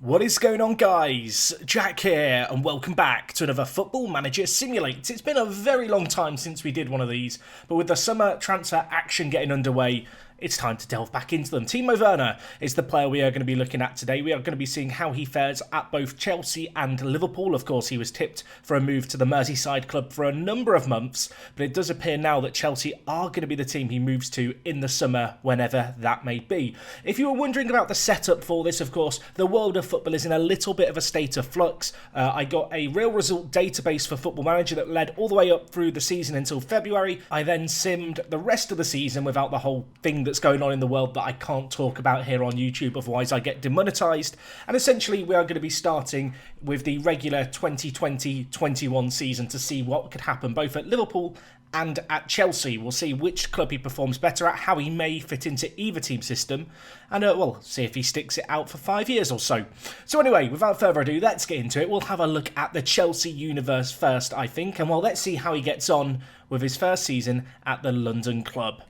What is going on, guys? Jack here, and welcome back to another Football Manager Simulate. It's been a very long time since we did one of these, but with the summer transfer action getting underway, it's time to delve back into them. Timo Werner is the player we are going to be looking at today. We are going to be seeing how he fares at both Chelsea and Liverpool. Of course, he was tipped for a move to the Merseyside club for a number of months, but it does appear now that Chelsea are going to be the team he moves to in the summer, whenever that may be. If you were wondering about the setup for this, of course, the world of football is in a little bit of a state of flux. I got a real result database for Football Manager that led all the way up through the season until February. I then simmed the rest of the season without the whole thing that's going on in the world that I can't talk about here on YouTube, otherwise I get demonetized. And essentially we are going to be starting with the regular 2020-21 season to see what could happen both at Liverpool and at Chelsea. We'll see which club he performs better at, how he may fit into either team system, and we'll see if he sticks it out for 5 years or so. So anyway, without further ado, let's get into it. We'll have a look at the Chelsea universe first, I think, and well, let's see how he gets on with his first season at the London club.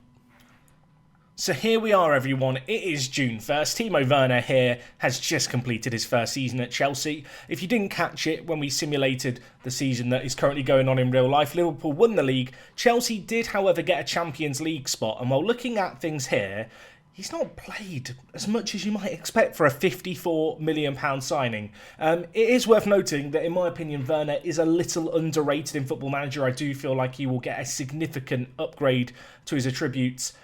So here we are, everyone. It is June 1st. Timo Werner here has just completed his first season at Chelsea. If you didn't catch it when we simulated the season that is currently going on in real life, Liverpool won the league. Chelsea did, however, get a Champions League spot. And while looking at things here, he's not played as much as you might expect for a £54 million signing. It is worth noting that, in my opinion, Werner is a little underrated in Football Manager. I do feel like he will get a significant upgrade to his attributes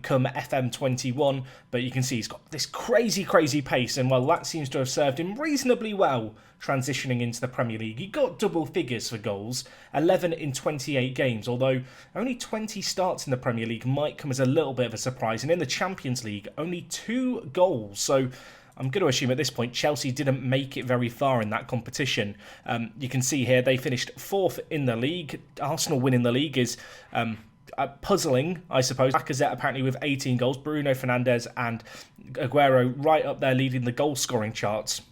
come FM21, but you can see he's got this crazy pace, and well, that seems to have served him reasonably well transitioning into the Premier League. He got double figures for goals, 11 in 28 games, although only 20 starts in the Premier League might come as a little bit of a surprise, and in the Champions League, only 2 goals, so I'm going to assume at this point Chelsea didn't make it very far in that competition. You can see here they finished 4th in the league. Arsenal winning the league is puzzling, I suppose. Lacazette apparently with 18 goals, Bruno Fernandes and Aguero right up there leading the goal scoring charts.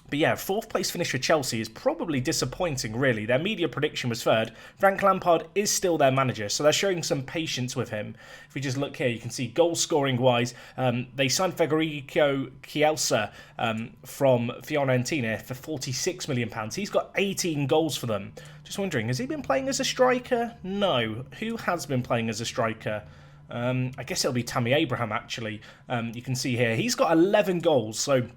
But yeah, 4th place finish for Chelsea is probably disappointing, really. Their media prediction was 3rd. Frank Lampard is still their manager, so they're showing some patience with him. If we just look here, you can see goal-scoring-wise, they signed Federico Chiesa from Fiorentina for £46 million. He's got 18 goals for them. Just wondering, has he been playing as a striker? No. Who has been playing as a striker? I guess it'll be Tammy Abraham, actually. You can see here, he's got 11 goals, so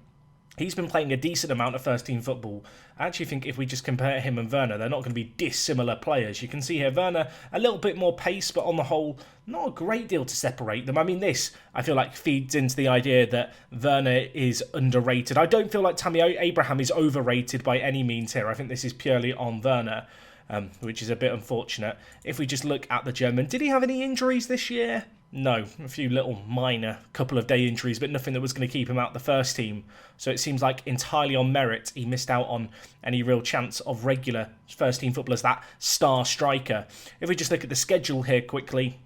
he's been playing a decent amount of first-team football. I actually think if we just compare him and Werner, they're not going to be dissimilar players. You can see here, Werner, a little bit more pace, but on the whole, not a great deal to separate them. I mean, this, I feel like, feeds into the idea that Werner is underrated. I don't feel like Tammy Abraham is overrated by any means here. I think this is purely on Werner, which is a bit unfortunate. If we just look at the German, did he have any injuries this year? No, a few little minor couple of day injuries, but nothing that was going to keep him out the first team. So it seems like entirely on merit, he missed out on any real chance of regular first team football as that star striker. If we just look at the schedule here quickly,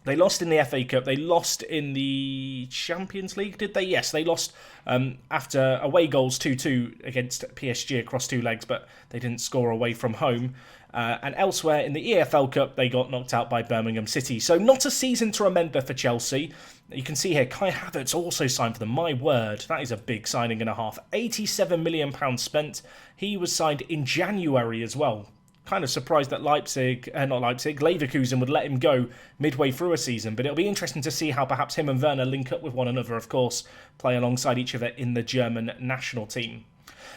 they lost in the FA Cup. They lost in the Champions League, did they? Yes, they lost after away goals 2-2 against PSG across 2 legs, but they didn't score away from home. And elsewhere in the EFL Cup, they got knocked out by Birmingham City. So not a season to remember for Chelsea. You can see here, Kai Havertz also signed for them. My word, that is a big signing and a half. £87 million spent. He was signed in January as well. Kind of surprised that Leverkusen would let him go midway through a season, but it'll be interesting to see how perhaps him and Werner link up with one another, of course, play alongside each other in the German national team.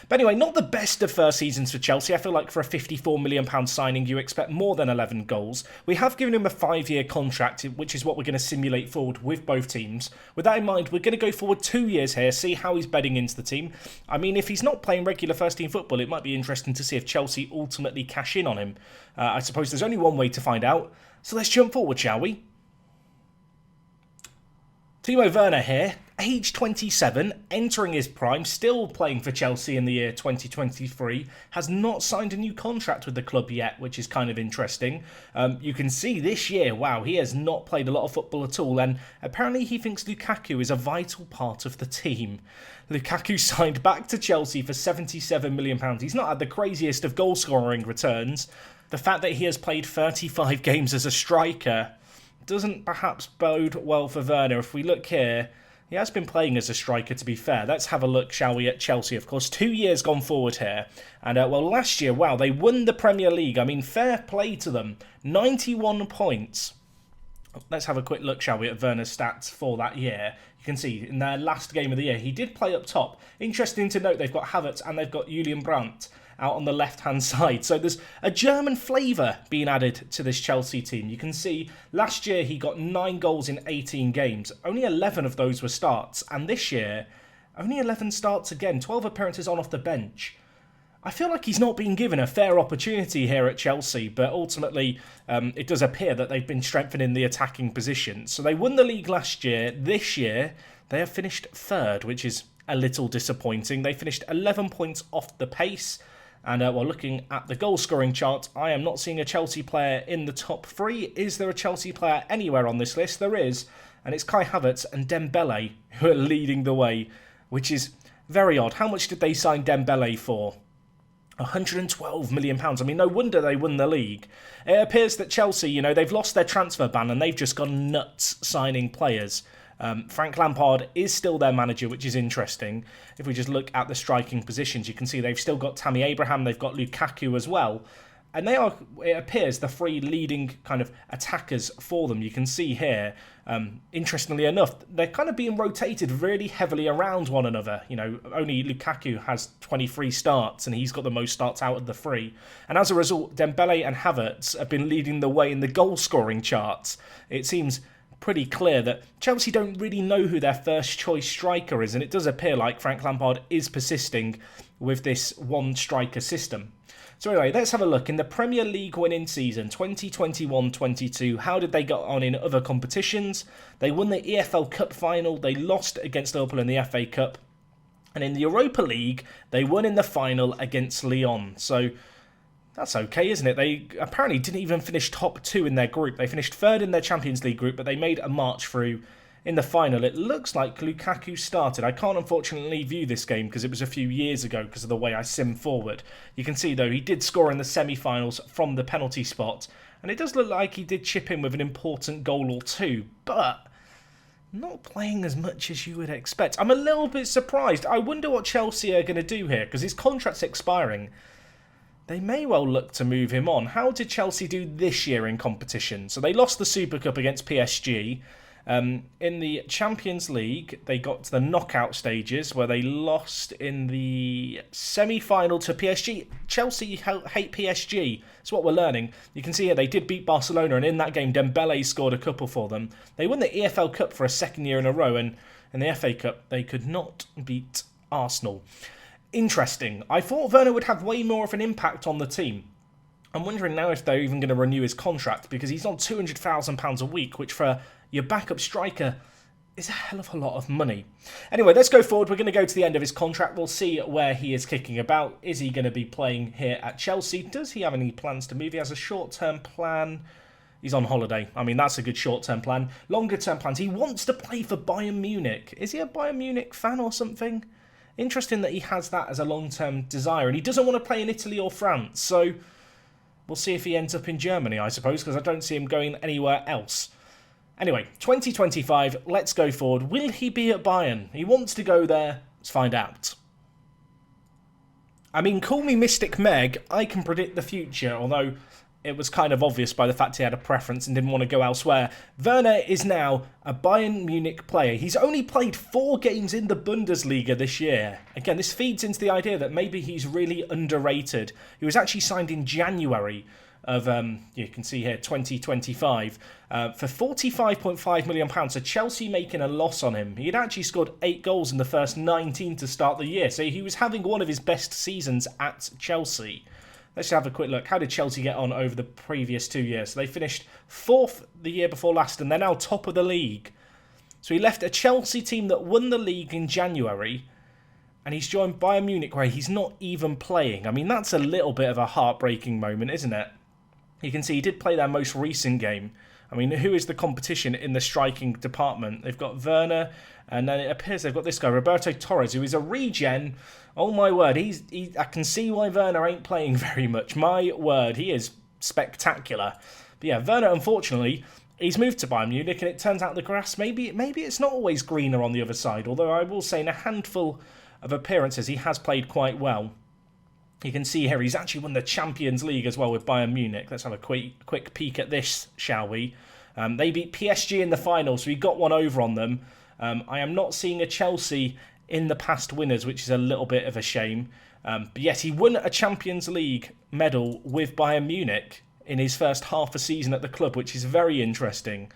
But anyway, not the best of first seasons for Chelsea. I feel like for a £54 million signing, you expect more than 11 goals. We have given him a 5-year contract, which is what we're going to simulate forward with both teams. With that in mind, we're going to go forward 2 years here, see how he's bedding into the team. I mean, if he's not playing regular first-team football, it might be interesting to see if Chelsea ultimately cash in on him. I suppose there's only one way to find out. So let's jump forward, shall we? Timo Werner here, age 27, entering his prime, still playing for Chelsea in the year 2023, has not signed a new contract with the club yet, which is kind of interesting. You can see this year, wow, he has not played a lot of football at all, and apparently he thinks Lukaku is a vital part of the team. Lukaku signed back to Chelsea for £77 million. He's not had the craziest of goal-scoring returns. The fact that he has played 35 games as a striker doesn't perhaps bode well for Werner. If we look here, He has been playing as a striker, to be fair. Let's have a look, shall we, at Chelsea, of course. 2 years gone forward here. And, well, last year, wow, they won the Premier League. I mean, fair play to them. 91 points. Let's have a quick look, shall we, at Werner's stats for that year. You can see in their last game of the year, he did play up top. Interesting to note, they've got Havertz and they've got Julian Brandt out on the left-hand side. So there's a German flavour being added to this Chelsea team. You can see last year he got 9 goals in 18 games. Only 11 of those were starts. And this year, only 11 starts again. 12 appearances on off the bench. I feel like he's not being given a fair opportunity here at Chelsea, but ultimately it does appear that they've been strengthening the attacking position. So they won the league last year. This year, they have finished 3rd, which is a little disappointing. They finished 11 points off the pace. And while looking at the goal-scoring chart, I am not seeing a Chelsea player in the top 3. Is there a Chelsea player anywhere on this list? There is, and it's Kai Havertz and Dembele who are leading the way, which is very odd. How much did they sign Dembele for? £112 million. I mean, no wonder they won the league. It appears that Chelsea, you know, they've lost their transfer ban and they've just gone nuts signing players. Frank Lampard is still their manager, which is interesting. If we just look at the striking positions, you can see they've still got Tammy Abraham, they've got Lukaku as well. And they are, it appears, the 3 leading kind of attackers for them. You can see here, interestingly enough, they're kind of being rotated really heavily around one another. You know, only Lukaku has 23 starts and he's got the most starts out of the 3. And as a result, Dembele and Havertz have been leading the way in the goal-scoring charts. It seems pretty clear that Chelsea don't really know who their first choice striker is, and it does appear like Frank Lampard is persisting with this one striker system. So anyway, let's have a look. In the Premier League winning season 2021-22, how did they get on in other competitions? They won the EFL Cup final, they lost against Liverpool in the FA Cup, and in the Europa League they won in the final against Lyon. So that's okay, isn't it? They apparently didn't even finish top 2 in their group. They finished 3rd in their Champions League group, but they made a march through in the final. It looks like Lukaku started. I can't unfortunately view this game because it was a few years ago because of the way I sim forward. You can see, though, he did score in the semi-finals from the penalty spot, and it does look like he did chip in with an important goal or 2, but not playing as much as you would expect. I'm a little bit surprised. I wonder what Chelsea are going to do here because his contract's expiring. They may well look to move him on. How did Chelsea do this year in competition? So they lost the Super Cup against PSG. In the Champions League, they got to the knockout stages where they lost in the semi-final to PSG. Chelsea hate PSG. That's what we're learning. You can see here they did beat Barcelona, and in that game, Dembele scored a couple for them. They won the EFL Cup for a 2nd year in a row, and in the FA Cup, they could not beat Arsenal. Interesting. I thought Werner would have way more of an impact on the team. I'm wondering now if they're even going to renew his contract because he's on £200,000 a week, which for your backup striker is a hell of a lot of money. Anyway, let's go forward. We're going to go to the end of his contract. We'll see where he is kicking about. Is he going to be playing here at Chelsea? Does he have any plans to move? He has a short-term plan. He's on holiday. I mean, that's a good short-term plan. Longer-term plans. He wants to play for Bayern Munich. Is he a Bayern Munich fan or something? Interesting that he has that as a long-term desire. And he doesn't want to play in Italy or France. So we'll see if he ends up in Germany, I suppose, because I don't see him going anywhere else. Anyway, 2025, let's go forward. Will he be at Bayern? He wants to go there. Let's find out. I mean, call me Mystic Meg. I can predict the future, although it was kind of obvious by the fact he had a preference and didn't want to go elsewhere. Werner is now a Bayern Munich player. He's only played 4 games in the Bundesliga this year. Again, this feeds into the idea that maybe he's really underrated. He was actually signed in January of, you can see here, 2025, for £45.5 million. So Chelsea making a loss on him. He had actually scored 8 goals in the first 19 to start the year. So he was having one of his best seasons at Chelsea. Let's have a quick look. How did Chelsea get on over the previous 2 years? So they finished 4th the year before last, and they're now top of the league. So he left a Chelsea team that won the league in January, and he's joined Bayern Munich where he's not even playing. I mean, that's a little bit of a heartbreaking moment, isn't it? You can see he did play their most recent game. I mean, who is the competition in the striking department? They've got Werner, and then it appears they've got this guy, Roberto Torres, who is a regen. Oh my word, I can see why Werner ain't playing very much. My word, he is spectacular. But yeah, Werner, unfortunately, he's moved to Bayern Munich, and it turns out the grass, maybe it's not always greener on the other side, although I will say in a handful of appearances he has played quite well. You can see here he's actually won the Champions League as well with Bayern Munich. Let's have a quick peek at this, shall we? They beat PSG in the final, so he got one over on them. I am not seeing a Chelsea in the past winners, which is a little bit of a shame. But yes, he won a Champions League medal with Bayern Munich in his first half a season at the club, which is very interesting.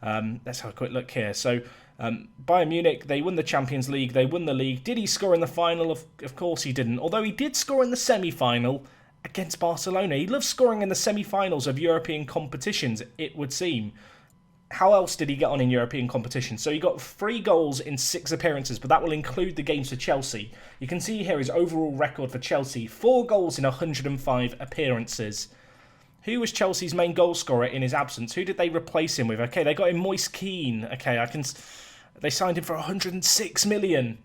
Let's have a quick look here. So Bayern Munich, they won the Champions League, they won the league. Did he score in the final? Of course he didn't, although he did score in the semi-final against Barcelona. He loves scoring in the semi-finals of European competitions, it would seem. How else did he get on in European competitions? So he got 3 goals in 6 appearances, but that will include the games for Chelsea. You can see here his overall record for Chelsea, 4 goals in 105 appearances. Who was Chelsea's main goal scorer in his absence? Who did they replace him with? Okay, they got him Moise Kean. Okay, they signed him for 106 million.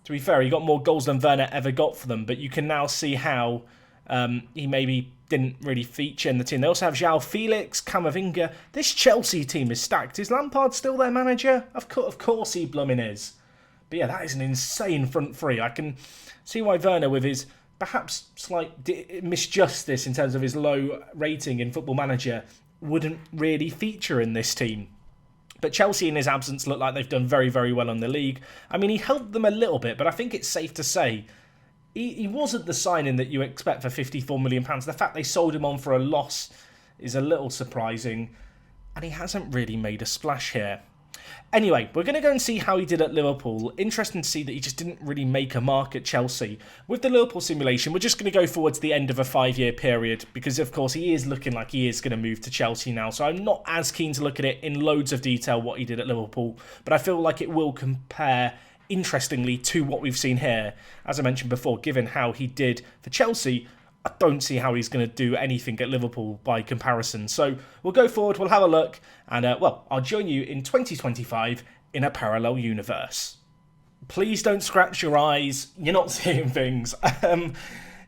To be fair, he got more goals than Werner ever got for them, but you can now see how he maybe didn't really feature in the team. They also have João Felix, Camavinga. This Chelsea team is stacked. Is Lampard still their manager? Of course he blooming is. But yeah, that is an insane front three. I can see why Werner, with his perhaps slight misjustice in terms of his low rating in Football Manager, wouldn't really feature in this team. But Chelsea in his absence look like they've done very, very well on the league. I mean, he helped them a little bit, but I think it's safe to say he wasn't the signing that you expect for £54 million. The fact they sold him on for a loss is a little surprising, and he hasn't really made a splash here. Anyway, we're going to go and see how he did at Liverpool. Interesting to see that he just didn't really make a mark at Chelsea. With the Liverpool simulation, we're just going to go forwards the end of a 5-year period because, of course, he is looking like he is going to move to Chelsea now. So I'm not as keen to look at it in loads of detail what he did at Liverpool, but I feel like it will compare interestingly to what we've seen here. As I mentioned before, given how he did for Chelsea, I don't see how he's going to do anything at Liverpool by comparison. So we'll go forward, we'll have a look, and I'll join you in 2025 in a parallel universe. Please don't scratch your eyes, you're not seeing things.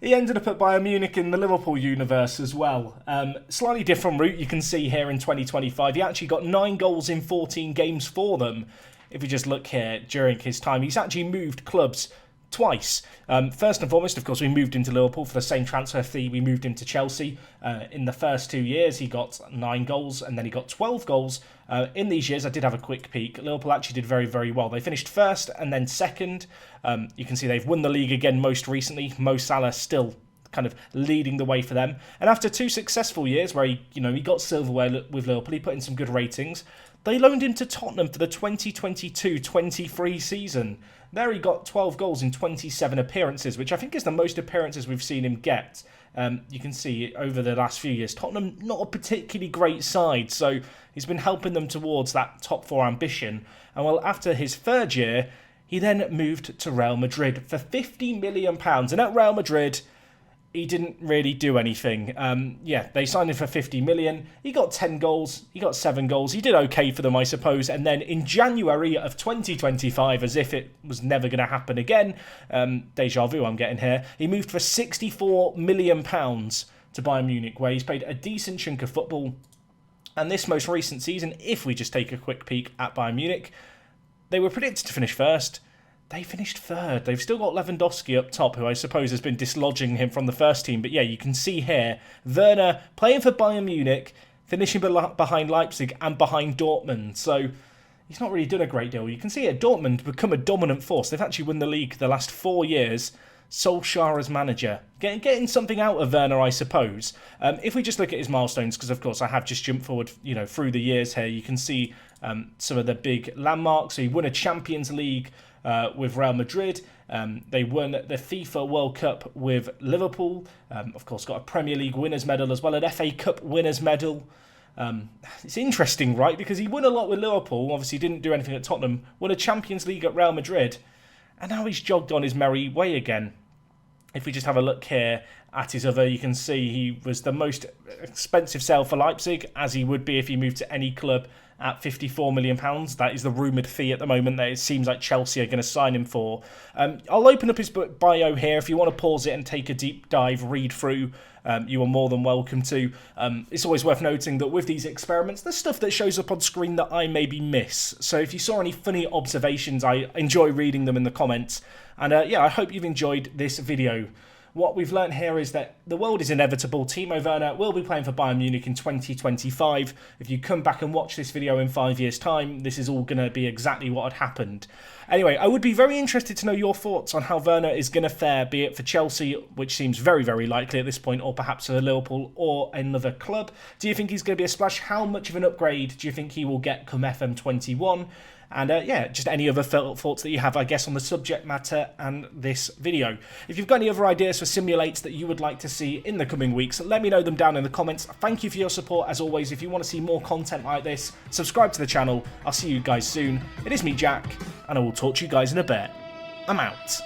He ended up at Bayern Munich in the Liverpool universe as well. Slightly different route you can see here in 2025. He actually got 9 goals in 14 games for them. If we just look here, during his time, he's actually moved clubs twice. First and foremost, of course, we moved him to Liverpool for the same transfer fee. We moved him to Chelsea. In the first 2 years, he got 9 goals, and then he got 12 goals. In these years, I did have a quick peek. Liverpool actually did very, very well. They finished first and then second. You can see they've won the league again most recently. Mo Salah still kind of leading the way for them. And after 2 successful years where he got silverware with Liverpool, he put in some good ratings. They loaned him to Tottenham for the 2022-23 season. There he got 12 goals in 27 appearances, which I think is the most appearances we've seen him get. You can see over the last few years, Tottenham not a particularly great side, so he's been helping them towards that top 4 ambition. And well, after his 3rd year, he then moved to Real Madrid for £50 million. And at Real Madrid, he didn't really do anything. They signed him for 50 million. He got 10 goals. He got 7 goals. He did okay for them, I suppose. And then in January of 2025, as if it was never going to happen again, deja vu I'm getting here, he moved for £64 million to Bayern Munich, where he's played a decent chunk of football. And this most recent season, if we just take a quick peek at Bayern Munich, they were predicted to finish first. They finished 3rd. They've still got Lewandowski up top, who I suppose has been dislodging him from the first team. But yeah, you can see here, Werner playing for Bayern Munich, finishing behind Leipzig and behind Dortmund. So he's not really done a great deal. You can see at Dortmund become a dominant force. They've actually won the league the last 4 years. Solskjaer as manager. Getting something out of Werner, I suppose. If we just look at his milestones, because of course I have just jumped forward, through the years here, you can see some of the big landmarks. So he won a Champions League with Real Madrid. They won the FIFA World Cup with Liverpool. Of course, got a Premier League winners medal as well, an FA Cup winners medal. It's interesting, right? Because he won a lot with Liverpool, obviously didn't do anything at Tottenham, won a Champions League at Real Madrid, and now he's jogged on his merry way again. If we just have a look here at his other, you can see he was the most expensive sale for Leipzig, as he would be if he moved to any club at £54 million. That is the rumoured fee at the moment that it seems like Chelsea are going to sign him for. I'll open up his bio here. If you want to pause it and take a deep dive, read through, you are more than welcome to. It's always worth noting that with these experiments, there's stuff that shows up on screen that I maybe miss. So if you saw any funny observations, I enjoy reading them in the comments. And yeah, I hope you've enjoyed this video. What we've learned here is that the world is inevitable. Timo Werner will be playing for Bayern Munich in 2025. If you come back and watch this video in 5 years' time, this is all going to be exactly what had happened. Anyway, I would be very interested to know your thoughts on how Werner is going to fare, be it for Chelsea, which seems very, very likely at this point, or perhaps for Liverpool or another club. Do you think he's going to be a splash? How much of an upgrade do you think he will get come FM21? And yeah, just any other thoughts that you have, I guess, on the subject matter and this video. If you've got any other ideas for simulates that you would like to see in the coming weeks, let me know them down in the comments. Thank you for your support, as always. If you want to see more content like this, subscribe to the channel. I'll see you guys soon. It is me, Jack, and I will talk to you guys in a bit. I'm out.